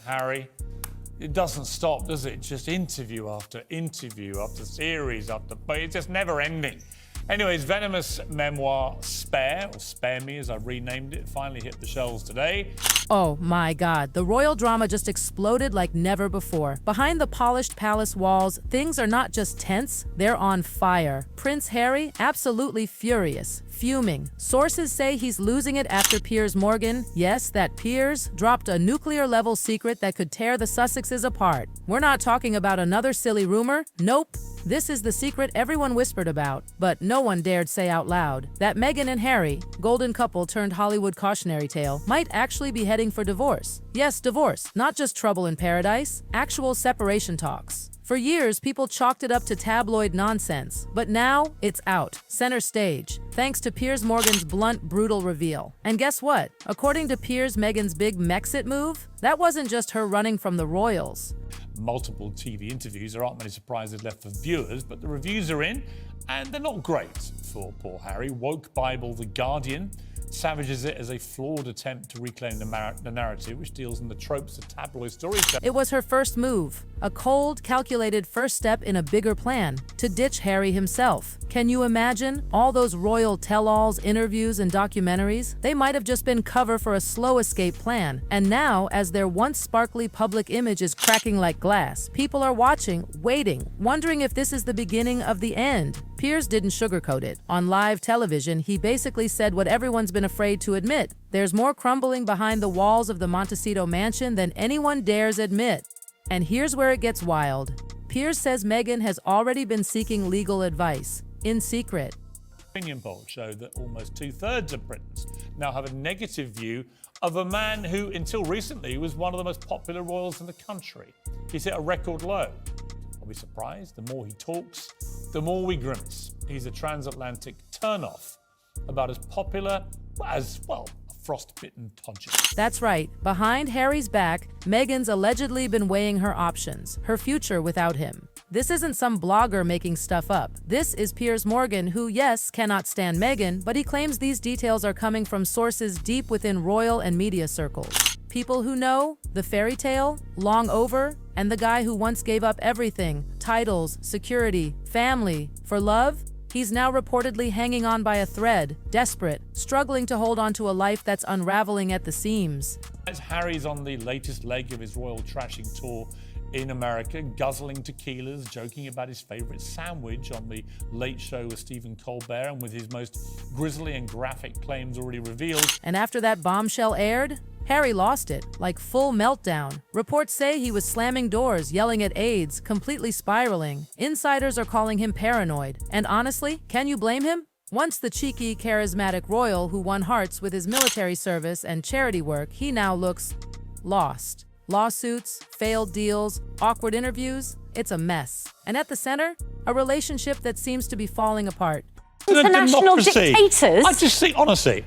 Harry. It doesn't stop, does it? Just interview after series after, but it's just never ending. Anyways, venomous memoir Spare, or Spare Me as I've renamed it, finally hit the shelves today. Oh my God, the royal drama just exploded like never before. Behind the polished palace walls, things are not just tense, they're on fire. Prince Harry, absolutely furious, fuming. Sources say he's losing it after Piers Morgan, yes, that Piers, dropped a nuclear-level secret that could tear the Sussexes apart. We're not talking about another silly rumor, nope. This is the secret everyone whispered about, but no one dared say out loud, that Meghan and Harry, golden couple turned Hollywood cautionary tale, might actually be heading for divorce. Yes, divorce, not just trouble in paradise, actual separation talks. For years, people chalked it up to tabloid nonsense, but now it's out, center stage, thanks to Piers Morgan's blunt, brutal reveal. And guess what? According to Piers, Meghan's big Mexit move, that wasn't just her running from the royals. Multiple TV interviews, there aren't many surprises left for viewers, but the reviews are in, and they're not great for poor Harry. Woke Bible The Guardian savages it as a flawed attempt to reclaim the narrative, which deals in the tropes of tabloid storytelling. It was her first move, a cold, calculated first step in a bigger plan, to ditch Harry himself. Can you imagine all those royal tell-alls, interviews, and documentaries? They might have just been cover for a slow escape plan. And now, as their once sparkly public image is cracking like glass, people are watching, waiting, wondering if this is the beginning of the end. Piers didn't sugarcoat it. On live television, he basically said what everyone's been afraid to admit. There's more crumbling behind the walls of the Montecito mansion than anyone dares admit. And here's where it gets wild. Piers says Meghan has already been seeking legal advice, in secret. Opinion polls show that almost 2/3 of Britons now have a negative view of a man who, until recently, was one of the most popular royals in the country. He's hit a record low. Are we surprised? The more he talks, the more we grimace. He's a transatlantic turnoff, about as popular as, well, a frostbitten todger. That's right. Behind Harry's back, Meghan's allegedly been weighing her options, her future without him. This isn't some blogger making stuff up. This is Piers Morgan, who, yes, cannot stand Meghan, but he claims these details are coming from sources deep within royal and media circles. People who know, the fairy tale, long over, and the guy who once gave up everything, titles, security, family, for love. He's now reportedly hanging on by a thread, desperate, struggling to hold on to a life that's unraveling at the seams. As Harry's on the latest leg of his royal trashing tour in America, guzzling tequilas, joking about his favorite sandwich on the Late Show with Stephen Colbert, and with his most grisly and graphic claims already revealed. And after that bombshell aired, Harry lost it, like full meltdown. Reports say he was slamming doors, yelling at aides, completely spiraling. Insiders are calling him paranoid. And honestly, can you blame him? Once the cheeky, charismatic royal who won hearts with his military service and charity work, he now looks lost. Lawsuits, failed deals, awkward interviews, it's a mess. And at the center, a relationship that seems to be falling apart. International dictators? I just think, honestly,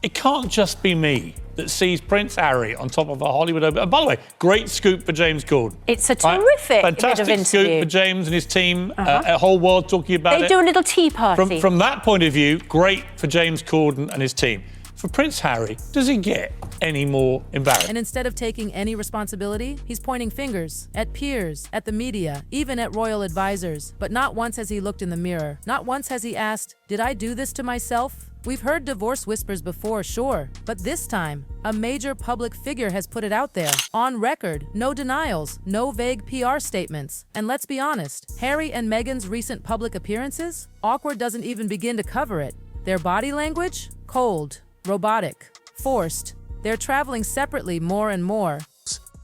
it can't just be me that sees Prince Harry on top of a Hollywood open. And by the way, great scoop for James Corden. It's a terrific bit of fantastic interview. scoop for James and his team. A whole world talking about it. They do a little tea party. From that point of view, great for James Corden and his team. For Prince Harry, does he get any more embarrassing? And instead of taking any responsibility, he's pointing fingers at Piers, at the media, even at royal advisors. But not once has he looked in the mirror. Not once has he asked, did I do this to myself? We've heard divorce whispers before, sure, but this time, a major public figure has put it out there. On record, no denials, no vague PR statements. And let's be honest, Harry and Meghan's recent public appearances? Awkward doesn't even begin to cover it. Their body language? Cold, robotic, forced. They're traveling separately more and more.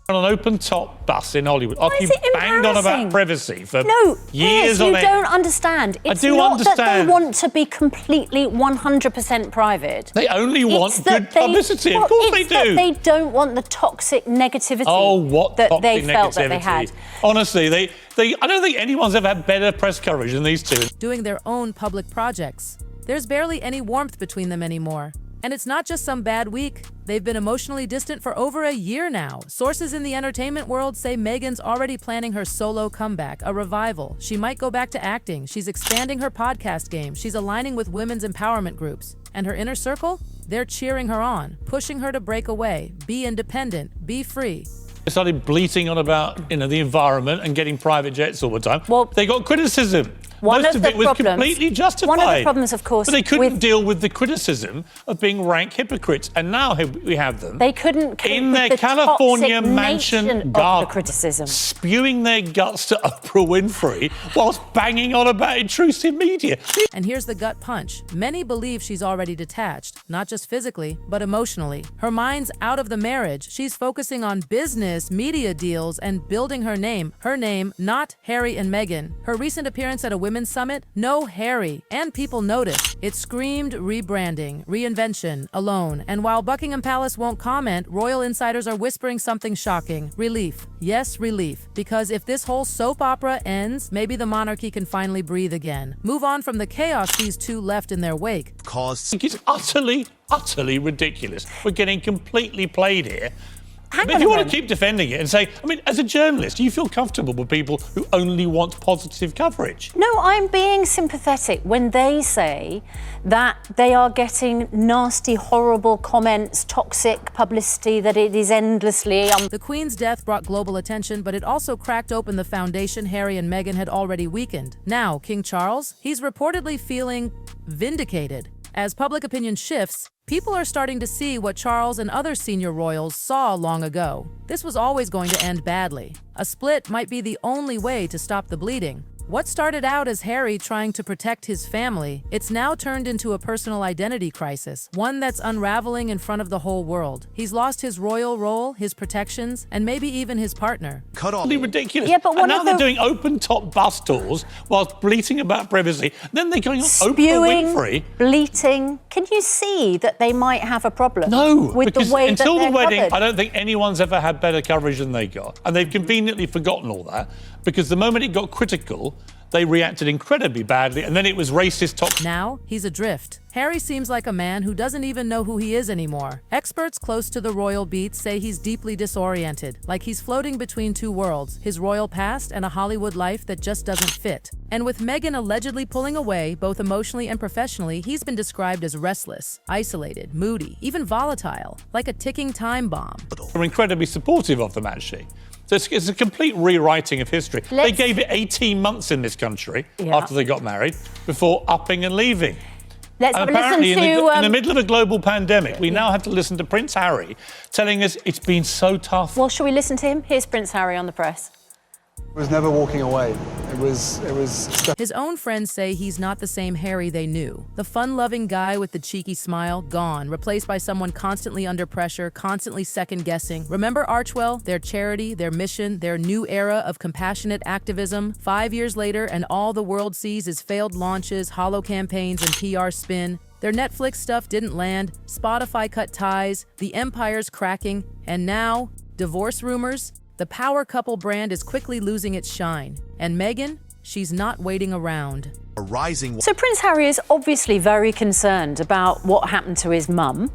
On an open-top bus in Hollywood. Why is it banged on about embarrassing? privacy for Piers, years on you end. don't understand. It's not that they want to be completely 100% private. They only want It's good that they- publicity. well, Of course they it's that do. they don't want the toxic negativity that toxic they felt that they negativity. had. Honestly, I don't think anyone's ever had better press coverage than these two. Doing their own public projects. There's barely any warmth between them anymore. And it's not just some bad week. They've been emotionally distant for over a year now. Sources in the entertainment world say Meghan's already planning her solo comeback, a revival. She might go back to acting. She's expanding her podcast game. She's aligning with women's empowerment groups. And her inner circle? They're cheering her on, pushing her to break away, be independent, be free. They started bleating on about, the environment and getting private jets all the time. Well, they got criticism. Most of it was completely justified. One of the problems, of course, but they couldn't deal with the criticism of being rank hypocrites, and now we have them. They couldn't cope in with their the California toxic mansion nature of garden, the criticism, spewing their guts to Oprah Winfrey whilst banging on about intrusive media. And here's the gut punch. Many believe she's already detached, not just physically, but emotionally. Her mind's out of the marriage. She's focusing on business, media deals, and building her name. Her name, not Harry and Meghan. Her recent appearance at a women's summit, no Harry. And people noticed. It screamed rebranding, reinvention, alone. And while Buckingham Palace won't comment, royal insiders are whispering something shocking. Relief. Yes, relief. Because if this whole soap opera ends, maybe the monarchy can finally breathe again. Move on from the chaos these two left in their wake. I think it's utterly, utterly ridiculous. We're getting completely played here. But if you want to keep defending it and say, as a journalist, do you feel comfortable with people who only want positive coverage? No, I'm being sympathetic when they say that they are getting nasty, horrible comments, toxic publicity, that it is endlessly... The Queen's death brought global attention, but it also cracked open the foundation Harry and Meghan had already weakened. Now, King Charles, he's reportedly feeling vindicated. As public opinion shifts, people are starting to see what Charles and other senior royals saw long ago. This was always going to end badly. A split might be the only way to stop the bleeding. What started out as Harry trying to protect his family, it's now turned into a personal identity crisis, one that's unraveling in front of the whole world. He's lost his royal role, his protections, and maybe even his partner. Cut off. Ridiculous. Yeah, but and now they're doing open-top bus tours whilst bleating about privacy. Then they're going on Oprah Winfrey. Bleating. Can you see that they might have a problem? No, with because the way until that the wedding, covered? I don't think anyone's ever had better coverage than they got. And they've conveniently forgotten all that, because the moment it got critical, they reacted incredibly badly, and then it was racist top. Now, he's adrift. Harry seems like a man who doesn't even know who he is anymore. Experts close to the royal beat say he's deeply disoriented, like he's floating between two worlds, his royal past and a Hollywood life that just doesn't fit. And with Meghan allegedly pulling away, both emotionally and professionally, he's been described as restless, isolated, moody, even volatile, like a ticking time bomb. They're incredibly supportive of them, actually. So it's a complete rewriting of history. They gave it 18 months in this country after they got married before upping and leaving. Let's and listen apparently, to... in the middle of a global pandemic, we now have to listen to Prince Harry telling us it's been so tough. Well, shall we listen to him? Here's Prince Harry on the press. I was never walking away. It was. His own friends say he's not the same Harry they knew. The fun-loving guy with the cheeky smile, gone, replaced by someone constantly under pressure, constantly second-guessing. Remember Archewell, their charity, their mission, their new era of compassionate activism? 5 years later, and all the world sees is failed launches, hollow campaigns, and PR spin. Their Netflix stuff didn't land, Spotify cut ties, the empire's cracking, and now, divorce rumors? The power couple brand is quickly losing its shine. And Meghan, she's not waiting around. So Prince Harry is obviously very concerned about what happened to his mum.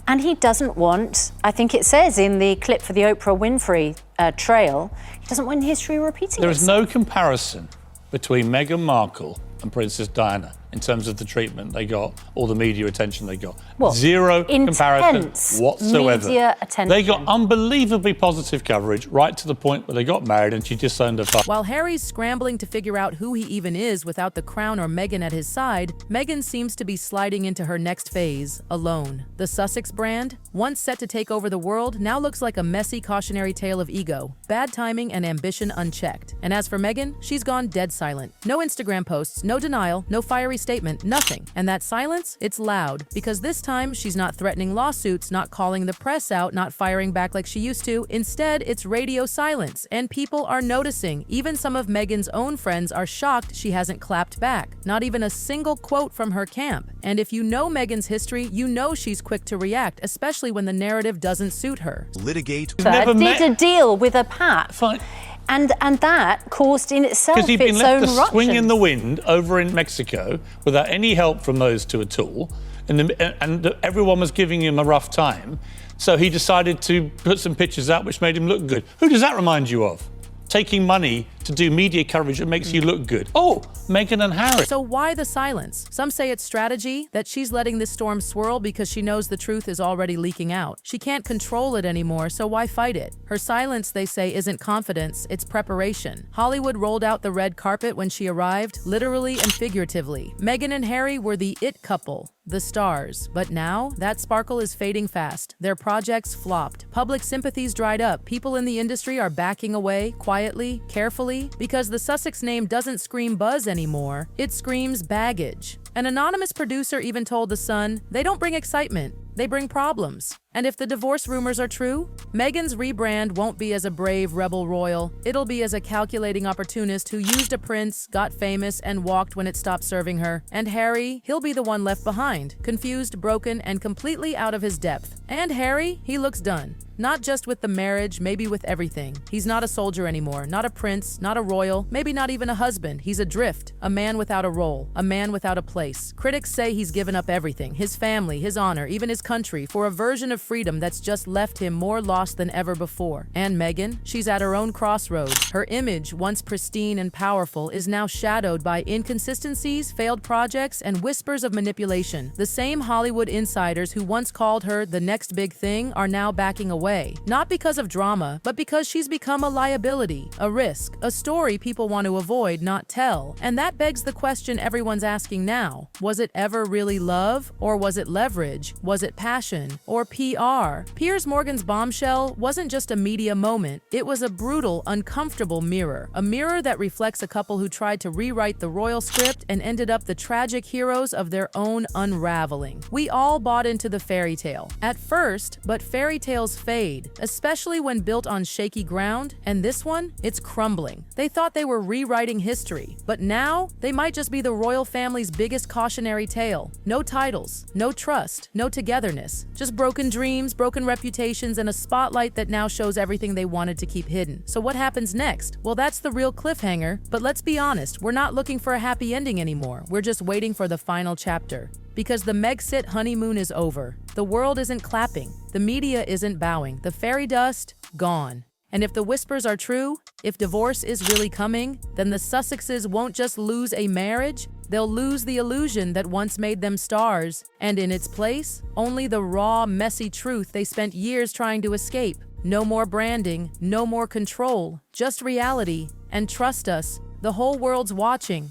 And he doesn't want, I think it says in the clip for the Oprah Winfrey trail, he doesn't want history repeating There itself. is no comparison between Meghan Markle and Princess Diana in terms of the treatment they got or the media attention they got. Well, zero comparison whatsoever. Media attention. They got unbelievably positive coverage right to the point where they got married and she disowned her father. While Harry's scrambling to figure out who he even is without the crown or Meghan at his side, Meghan seems to be sliding into her next phase, alone. The Sussex brand, once set to take over the world, now looks like a messy cautionary tale of ego, bad timing and ambition unchecked. And as for Meghan, she's gone dead silent. No Instagram posts, no denial, no fiery statement, nothing. And that silence, it's loud, because this time she's not threatening lawsuits, not calling the press out, not firing back like she used to. Instead, it's radio silence, and people are noticing. Even some of Meghan's own friends are shocked she hasn't clapped back. Not even a single quote from her camp. And if you know Meghan's history, you know she's quick to react, especially when the narrative doesn't suit her. Did a deal with a Pat. Fine. And that caused in itself Because he'd been its left own to swing in ructions. the wind over in Mexico without any help from those two at all, and everyone was giving him a rough time. So he decided to put some pictures out which made him look good. Who does that remind you of? Taking money to do media coverage that makes you look good. Oh, Meghan and Harry. So why the silence? Some say it's strategy, that she's letting this storm swirl because she knows the truth is already leaking out. She can't control it anymore, so why fight it? Her silence, they say, isn't confidence, it's preparation. Hollywood rolled out the red carpet when she arrived, literally and figuratively. Meghan and Harry were the it couple, the stars. But now, that sparkle is fading fast. Their projects flopped. Public sympathies dried up. People in the industry are backing away, quietly, carefully, because the Sussex name doesn't scream buzz anymore. It screams baggage. An anonymous producer even told The Sun, they don't bring excitement, they bring problems. And if the divorce rumors are true, Meghan's rebrand won't be as a brave rebel royal. It'll be as a calculating opportunist who used a prince, got famous, and walked when it stopped serving her. And Harry, he'll be the one left behind, confused, broken, and completely out of his depth. And Harry, he looks done. Not just with the marriage, maybe with everything. He's not a soldier anymore, not a prince, not a royal, maybe not even a husband. He's adrift, a man without a role, a man without a place. Critics say he's given up everything, his family, his honor, even his country, for a version of freedom that's just left him more lost than ever before. And Meghan, she's at her own crossroads. Her image, once pristine and powerful, is now shadowed by inconsistencies, failed projects, and whispers of manipulation. The same Hollywood insiders who once called her the next big thing are now backing away. Not because of drama, but because she's become a liability, a risk, a story people want to avoid, not tell. And that begs the question everyone's asking now. Was it ever really love? Or was it leverage? Was it passion? Or PR? Piers Morgan's bombshell wasn't just a media moment. It was a brutal, uncomfortable mirror. A mirror that reflects a couple who tried to rewrite the royal script and ended up the tragic heroes of their own unraveling. We all bought into the fairy tale at first, but fairy tales fade, especially when built on shaky ground, and this one, it's crumbling. They thought they were rewriting history, but now they might just be the royal family's biggest cautionary tale. No titles, no trust, no togetherness, just broken dreams, broken reputations, and a spotlight that now shows everything they wanted to keep hidden. So what happens next? Well, that's the real cliffhanger, but let's be honest, we're not looking for a happy ending anymore. We're just waiting for the final chapter. Because the Megxit honeymoon is over. The world isn't clapping. The media isn't bowing. The fairy dust, gone. And if the whispers are true, if divorce is really coming, then the Sussexes won't just lose a marriage, they'll lose the illusion that once made them stars. And in its place, only the raw, messy truth they spent years trying to escape. No more branding, no more control, just reality. And trust us, the whole world's watching.